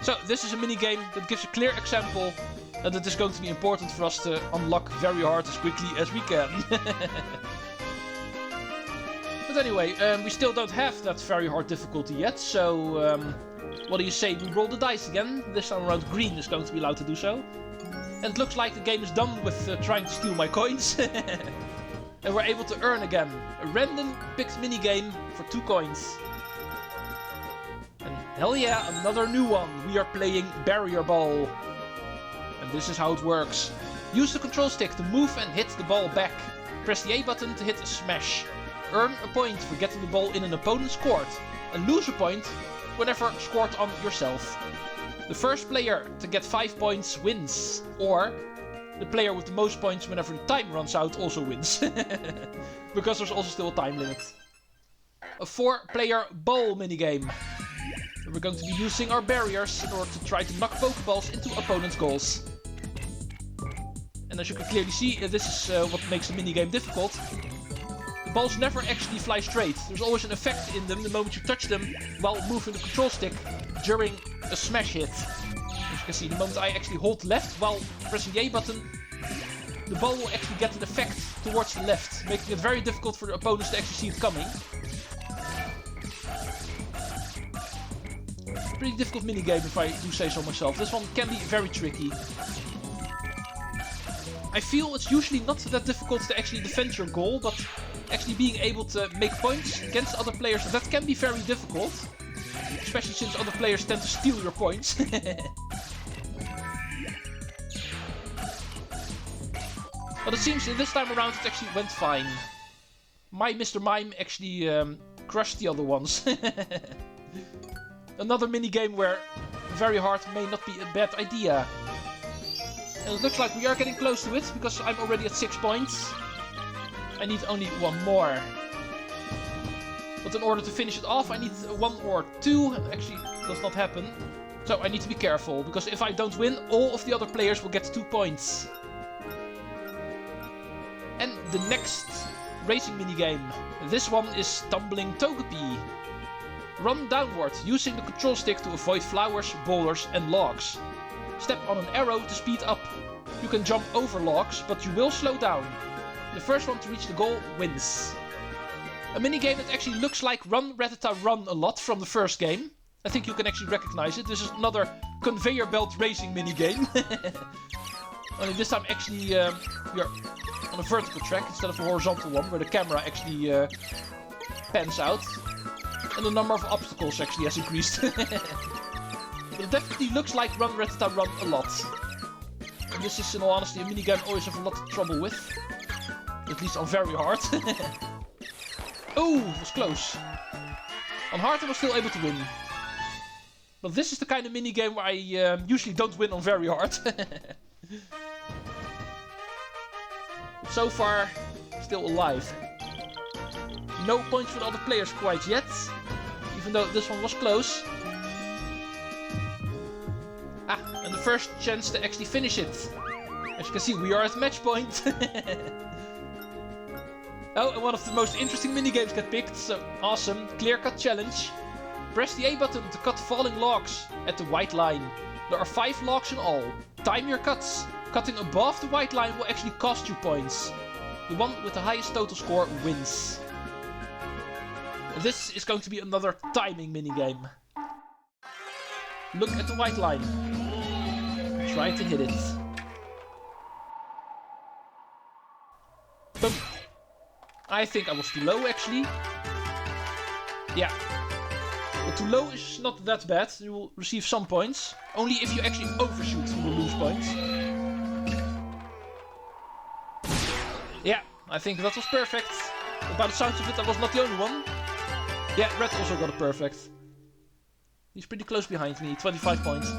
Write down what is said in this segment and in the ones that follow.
So this is a minigame that gives a clear example that it is going to be important for us to unlock very hard as quickly as we can. But anyway, we still don't have that very hard difficulty yet, so what do you say we roll the dice again? This time around green is going to be allowed to do so. And it looks like the game is done with trying to steal my coins. And we're able to earn again. A random picked minigame for 2 coins. And hell yeah, another new one. We are playing Barrier Ball. And this is how it works. Use the control stick to move and hit the ball back. Press the A button to hit a smash. Earn a point for getting the ball in an opponent's court. And lose a point whenever scored on yourself. The first player to get 5 points wins. Or the player with the most points whenever the time runs out also wins. Because there's also still a time limit. A 4-player ball minigame. We're going to be using our barriers in order to try to knock Pokeballs into opponents' goals. And as you can clearly see, this is what makes the minigame difficult. The balls never actually fly straight. There's always an effect in them the moment you touch them while moving the control stick during a smash hit. As you can see, the moment I actually hold left while pressing the A button, the ball will actually get an effect towards the left, making it very difficult for the opponents to actually see it coming. Pretty difficult minigame if I do say so myself. This one can be very tricky. I feel it's usually not that difficult to actually defend your goal, but actually being able to make points against other players, that can be very difficult. Especially since other players tend to steal your points. But it seems this time around it actually went fine. My Mr. Mime actually crushed the other ones. Another minigame where very hard may not be a bad idea. And it looks like we are getting close to it, because I'm already at 6 points. I need only 1 more. But in order to finish it off, I need 1 or 2. Actually, it does not happen. So I need to be careful, because if I don't win, all of the other players will get 2 points. And the next racing minigame. This one is Tumbling Togepi. Run downward, using the control stick to avoid flowers, boulders and logs. Step on an arrow to speed up. You can jump over logs, but you will slow down. The first one to reach the goal wins. A minigame that actually looks like Run Rattata Run a lot from the first game. I think you can actually recognize it. This is another conveyor belt racing minigame. Only this time actually we are on a vertical track instead of a horizontal one, where the camera actually pans out. And the number of obstacles actually has increased. But it definitely looks like Run Rattata Run a lot. And this is, in all honesty, a minigame I always have a lot of trouble with. At least on very hard. Oh, it was close. On hard I was still able to win. But this is the kind of minigame where I usually don't win on very hard. So far, still alive. No points for the other players quite yet. Even though this one was close. Ah, and the first chance to actually finish it. As you can see, we are at match point. Oh, and one of the most interesting minigames got picked, so awesome. Clear cut challenge. Press the A button to cut falling logs at the white line. There are 5 logs in all. Time your cuts. Cutting above the white line will actually cost you points. The one with the highest total score wins. This is going to be another timing minigame. Look at the white line. Try to hit it. Boom. I think I was too low actually. Yeah. But too low is not that bad. You will receive some points. Only if you actually overshoot you will lose points. Yeah, I think that was perfect. But by the sounds of it, I was not the only one. Yeah, Red also got it perfect. He's pretty close behind me, 25 points.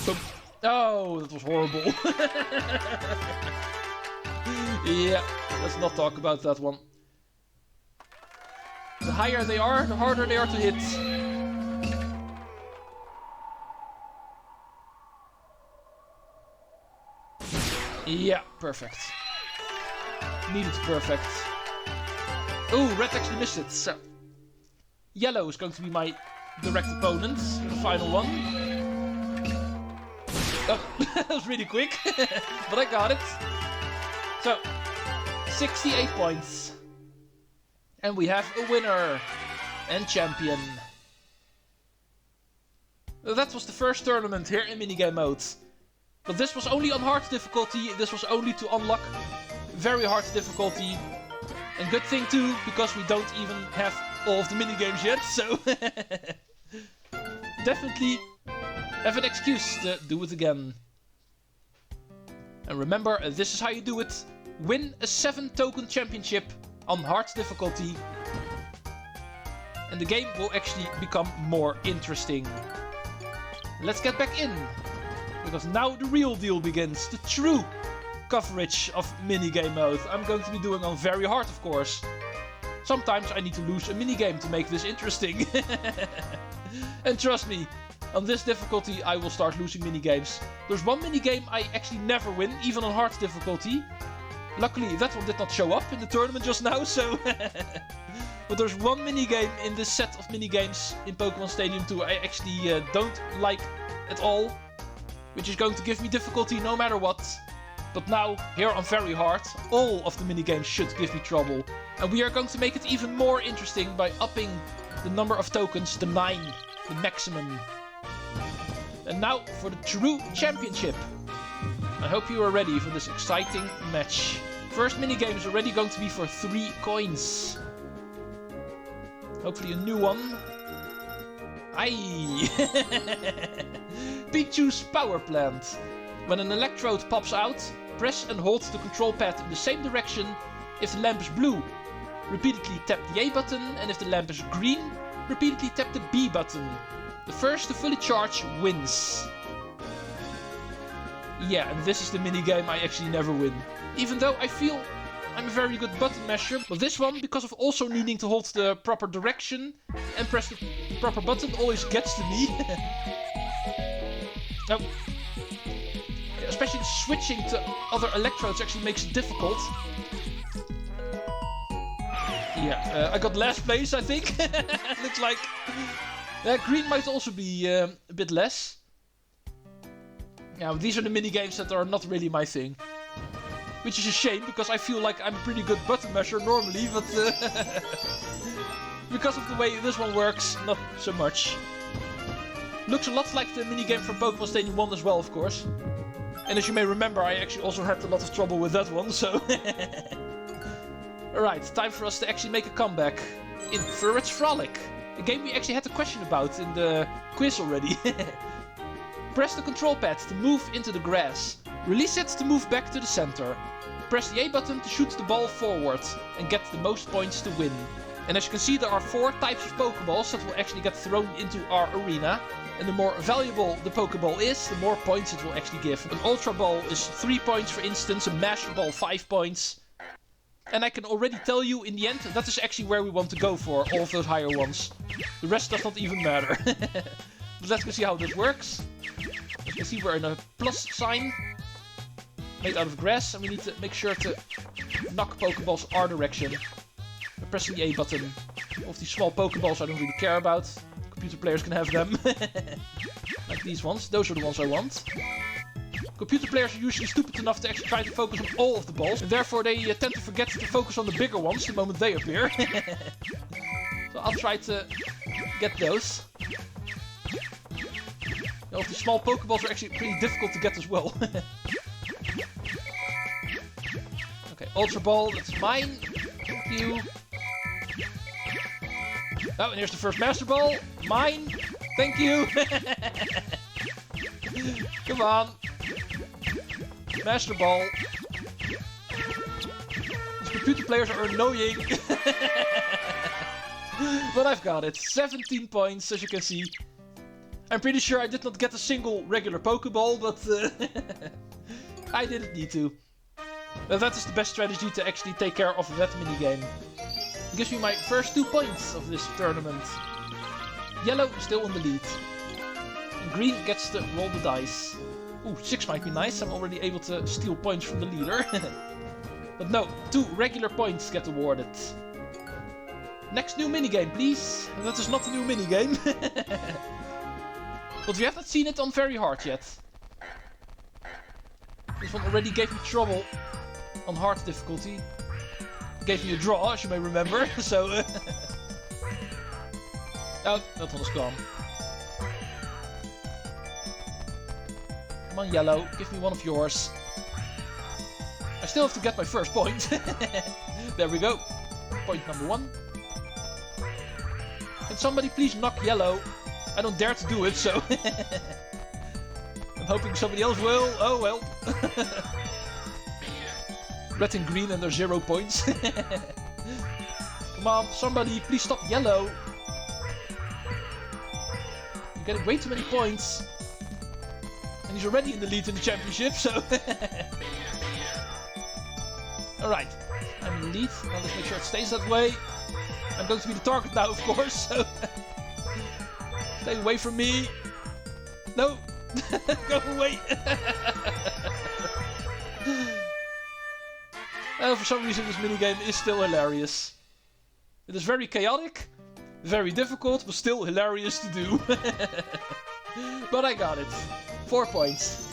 Boom. Oh, that was horrible. Yeah, let's not talk about that one. The higher they are, the harder they are to hit. Yeah, perfect. Needed perfect. Oh, Red actually missed it. So Yellow is going to be my direct opponent for the final one. Oh, that was really quick, but I got it. So, 68 points. And we have a winner and champion. That was the first tournament here in minigame mode. But this was only on hard difficulty. This was only to unlock very hard difficulty. And good thing too, because we don't even have all of the minigames yet, so definitely have an excuse to do it again. And remember, this is how you do it. Win a 7-token championship on hard difficulty. And the game will actually become more interesting. Let's get back in, because now the real deal begins. The true coverage of minigame mode. I'm going to be doing on very hard, of course. Sometimes I need to lose a minigame to make this interesting. And trust me, on this difficulty I will start losing minigames. There's one minigame I actually never win, even on hard difficulty. Luckily that one did not show up in the tournament just now, so... But there's one minigame in this set of minigames in Pokémon Stadium 2 I actually don't like at all. Which is going to give me difficulty no matter what. But now, here on very hard, all of the minigames should give me trouble. And we are going to make it even more interesting by upping the number of tokens to 9, the maximum. And now for the true championship. I hope you are ready for this exciting match. First minigame is already going to be for 3 coins. Hopefully a new one. Aye! Pichu's power plant. When an electrode pops out, press and hold the control pad in the same direction if the lamp is blue. Repeatedly tap the A button, and if the lamp is green, repeatedly tap the B button. The first to fully charge wins. Yeah, and this is the minigame I actually never win. Even though I feel I'm a very good button masher, but this one, because of also needing to hold the proper direction and press the proper button, always gets to me. Now, especially switching to other electrodes actually makes it difficult. Yeah, I got last place, I think. Looks like... green might also be a bit less. Yeah, these are the minigames that are not really my thing. Which is a shame, because I feel like I'm a pretty good button masher normally, but... because of the way this one works, not so much. Looks a lot like the minigame from Pokémon Stadium 1 as well, of course. And as you may remember, I actually also had a lot of trouble with that one, so... Alright, time for us to actually make a comeback in Furret's Frolic. A game we actually had a question about in the quiz already. Press the control pad to move into the grass. Release it to move back to the center. Press the A button to shoot the ball forward and get the most points to win. And as you can see, there are 4 types of Pokeballs that will actually get thrown into our arena. And the more valuable the Pokeball is, the more points it will actually give. An Ultra Ball is 3 points, for instance, a Master Ball 5 points. And I can already tell you, in the end, that is actually where we want to go for, all of those higher ones. The rest does not even matter. But let's go see how this works. As you can see, we're in a plus sign, made out of grass, and we need to make sure to knock Pokeballs our direction. By pressing the A button. All of these small Pokeballs I don't really care about. Computer players can have them. Like these ones. Those are the ones I want. Computer players are usually stupid enough to actually try to focus on all of the balls, and therefore they tend to forget to focus on the bigger ones the moment they appear. So I'll try to get those. All the small Pokeballs are actually pretty difficult to get as well. Okay, Ultra Ball, that's mine. Thank you. Oh, and here's the first Master Ball. Mine. Thank you. Come on. Master Ball. These computer players are annoying. But I've got it. 17 points, as you can see. I'm pretty sure I did not get a single regular Pokeball, but I didn't need to. But that is the best strategy to actually take care of that minigame. It gives me my first 2 points of this tournament. Yellow is still in the lead. And green gets to roll the dice. Ooh, 6 might be nice. I'm already able to steal points from the leader. But no, 2 regular points get awarded. Next new minigame, please. And that is not a new minigame. But we have not seen it on very hard yet. This one already gave me trouble on hard difficulty. Gave me a draw, as you may remember. So, oh, that one is gone. Come on, yellow. Give me one of yours. I still have to get my first point. There we go. Point number 1. Can somebody please knock yellow? I don't dare to do it, so... I'm hoping somebody else will. Oh well. Red and green and they're 0 points. Come on, somebody please stop yellow. You're getting way too many points. And he's already in the lead in the championship, so... Alright, I'm in the lead. Now let's make sure it stays that way. I'm going to be the target now, of course, so... Stay away from me. No! Go away! Oh, for some reason this minigame is still hilarious. It is very chaotic, very difficult, but still hilarious to do. But I got it. 4 points.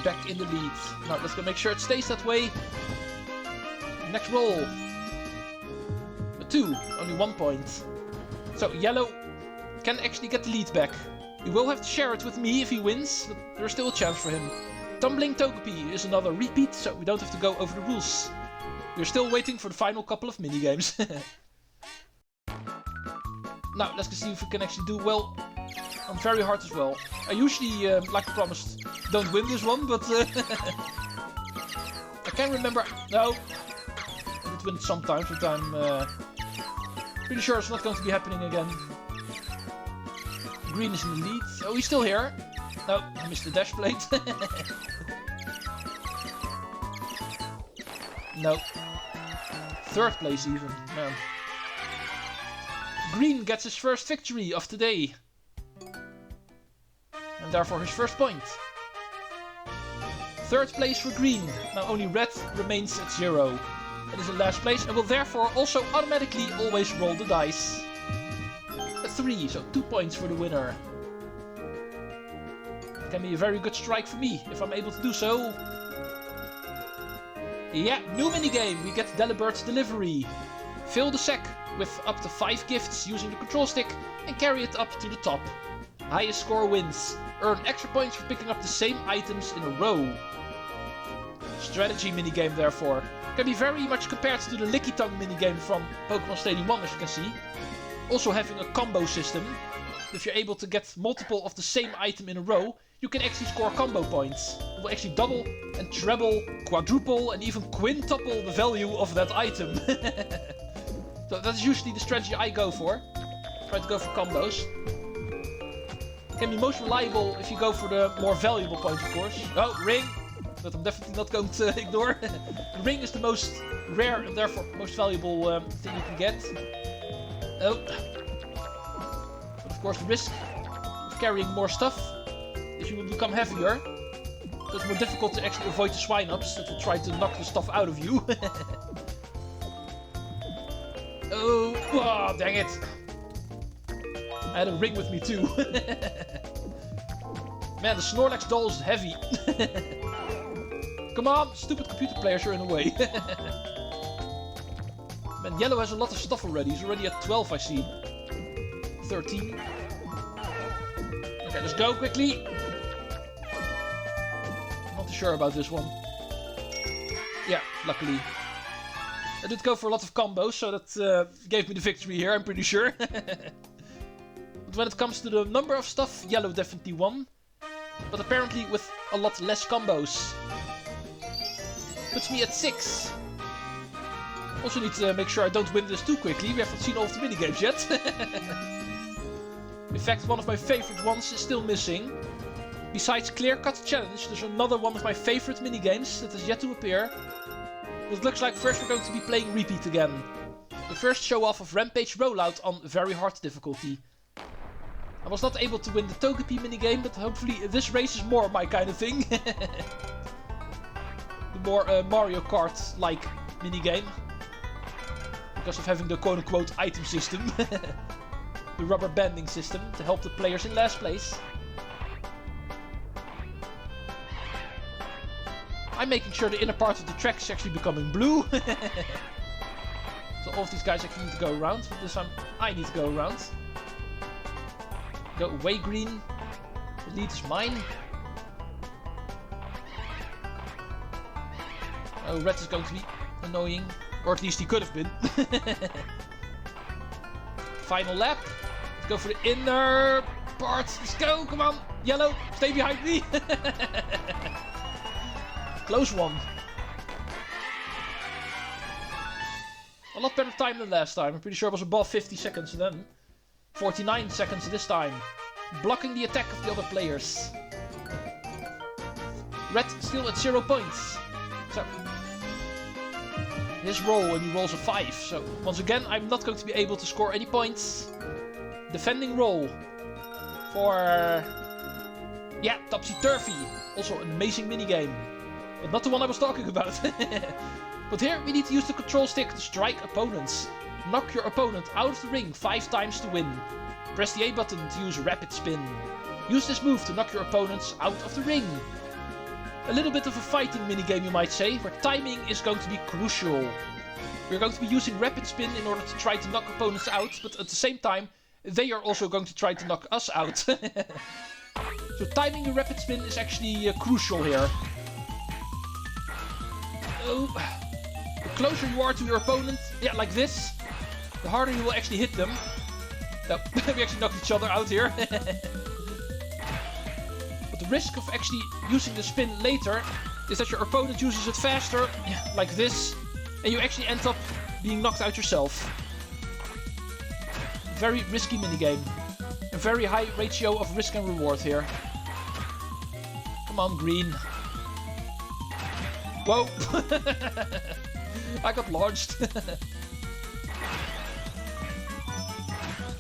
Back in the lead. Now let's go make sure it stays that way. Next roll. A 2. Only 1 point. So yellow can actually get the lead back. He will have to share it with me if he wins, but there's still a chance for him. Tumbling Togepi is another repeat, so we don't have to go over the rules. We're still waiting for the final couple of minigames. Now, let's see if we can actually do well on very hard as well. I usually, like I promised, don't win this one, but... I can't remember... No! I did win it sometimes, but I'm pretty sure it's not going to be happening again. Green is in the lead. Oh, he's still here. No, I missed the dash plate. No. 3rd place even. Man. Green gets his first victory of today. And therefore his first point. 3rd place for green. Now only red remains at 0. It is in last place and will therefore also automatically always roll the dice. A 3, so 2 points for the winner. Can be a very good strike for me, if I'm able to do so. Yeah, new minigame. We get Delibird's delivery. Fill the sack with up to 5 gifts using the control stick and carry it up to the top. Highest score wins. Earn extra points for picking up the same items in a row. Strategy minigame therefore. Can be very much compared to the Licky Tongue minigame from Pokémon Stadium 1, as you can see. Also having a combo system. If you're able to get multiple of the same item in a row, you can actually score combo points. It will actually double and treble, quadruple and even quintuple the value of that item. So that's usually the strategy I go for. Try to go for combos. It can be most reliable if you go for the more valuable points, of course. Oh, ring! That I'm definitely not going to ignore. The ring is the most rare and therefore most valuable thing you can get. Oh. But of course the risk of carrying more stuff is you will become heavier. So it's more difficult to actually avoid the swine-ups that will try to knock the stuff out of you. Oh, dang it. I had a ring with me too. Man, the Snorlax doll is heavy. Come on, stupid computer players, you're in the way. Man, yellow has a lot of stuff already. He's already at 12, I see. 13. Okay, let's go quickly. Not too sure about this one. Yeah, luckily. I did go for a lot of combos, so that gave me the victory here, I'm pretty sure. But when it comes to the number of stuff, yellow definitely won. But apparently with a lot less combos. Puts me at 6. Also need to make sure I don't win this too quickly. We haven't seen all of the minigames yet. In fact, one of my favorite ones is still missing. Besides Clear Cut Challenge, there's another one of my favorite minigames that has yet to appear. But it looks like first we're going to be playing Repeat again. The first show off of Rampage Rollout on very hard difficulty. I was not able to win the Togepi minigame, but hopefully this race is more my kind of thing. The more Mario Kart-like minigame. Because of having the quote-unquote item system. The rubber banding system to help the players in last place. I'm making sure the inner part of the track is actually becoming blue. So all of these guys actually need to go around. But this time I need to go around. Go away, green. The lead is mine. Oh, red is going to be annoying. Or at least he could have been. Final lap. Let's go for the inner part. Let's go. Come on. Yellow, stay behind me. Close one. A lot better time than last time. I'm pretty sure it was above 50 seconds then. 49 seconds this time. Blocking the attack of the other players. Red still at 0 points. So his roll, and he rolls a 5. So once again, I'm not going to be able to score any points. Defending roll for Topsy-Turvy. Also an amazing minigame. But not the one I was talking about. But here we need to use the control stick to strike opponents. Knock your opponent out of the ring 5 times to win. Press the A button to use rapid spin. Use this move to knock your opponents out of the ring. A little bit of a fighting minigame, you might say, where timing is going to be crucial. We're going to be using rapid spin in order to try to knock opponents out, but at the same time they are also going to try to knock us out. So timing your rapid spin is actually crucial here. Oh. The closer you are to your opponent, like this, the harder you will actually hit them. No, we actually knocked each other out here. But the risk of actually using the spin later is that your opponent uses it faster, like this, and you actually end up being knocked out yourself. Very risky minigame. A very high ratio of risk and reward here. Come on, green. Whoa! I got launched. Okay,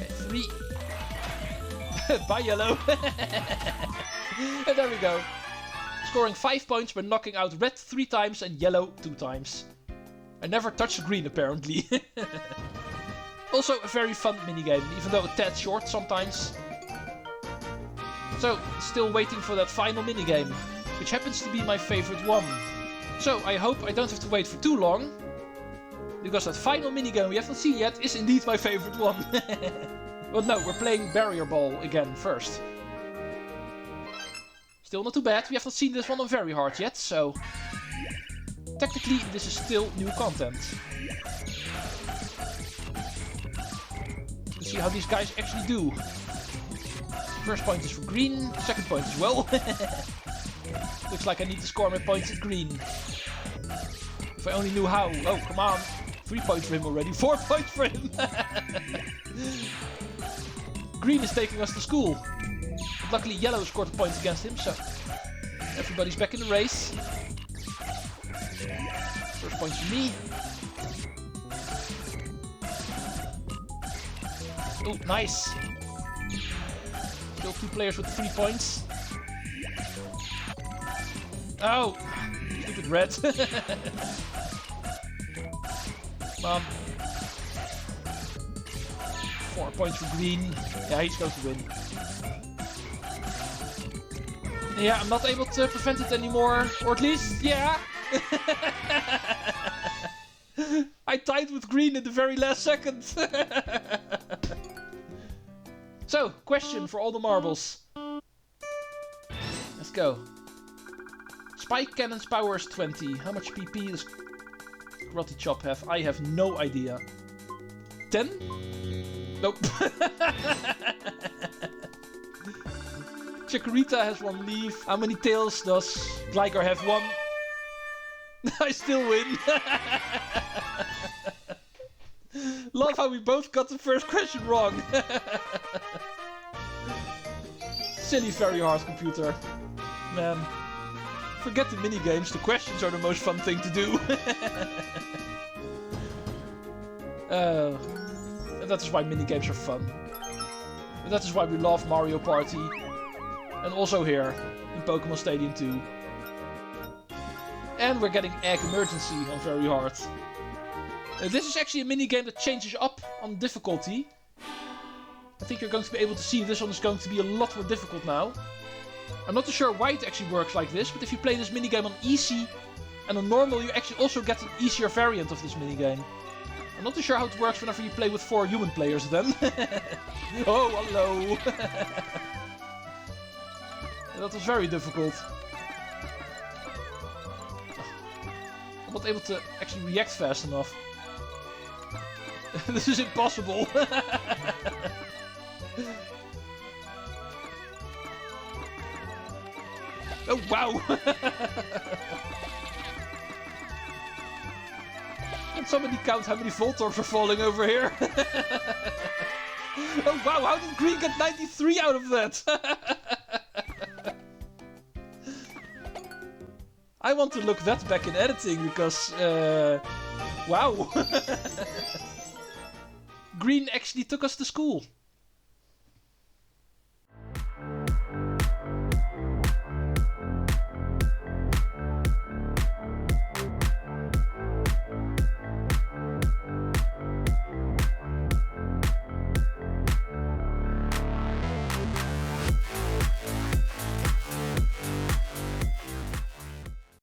3. Bye, yellow. And there we go. Scoring 5 points by knocking out red 3 times and yellow 2 times. I never touched green, apparently. Also a very fun minigame, even though a tad short sometimes. So, still waiting for that final minigame, which happens to be my favorite one. So, I hope I don't have to wait for too long, because that final minigame we haven't seen yet is indeed my favorite one. But no, we're playing Barrier Ball again first. Still not too bad, we haven't seen this one on very hard yet, so technically this is still new content. Let's see how these guys actually do. First point is for green, second point as well. Looks like I need to score my points at green. If I only knew how. Oh, come on. 3 points for him already. 4 points for him. Green is taking us to school. But luckily yellow scored a point against him, so everybody's back in the race. First point for me. Oh, nice. Still 2 players with 3 points. Oh! Stupid red. Come on. 4 points for green. Yeah, he's going to win. Yeah, I'm not able to prevent it anymore. Or at least, yeah. I tied with green in the very last second. So, question for all the marbles. Let's go. Spike Cannon's power is 20. How much PP does Karate Chop have? I have no idea. 10? Nope. Chikorita has 1 leaf. How many tails does Gligar have? 1. I still win. Love how we both got the first question wrong. Silly, very hard computer. Man. Forget the minigames, the questions are the most fun thing to do. And that is why minigames are fun. And that is why we love Mario Party. And also here, in Pokémon Stadium 2. And we're getting Egg Emergency on very hard. This is actually a minigame that changes up on difficulty. I think you're going to be able to see this one is going to be a lot more difficult now. I'm not too sure why it actually works like this, but if you play this minigame on easy and on normal, you actually also get an easier variant of this minigame. I'm not too sure how it works whenever you play with 4 human players then. Oh, hello! That was very difficult. I'm not able to actually react fast enough. This is impossible. Oh, wow! Can somebody count how many Voltorbs are falling over here? Oh, wow, how did Green get 93 out of that? I want to look that back in editing because, wow. Green actually took us to school.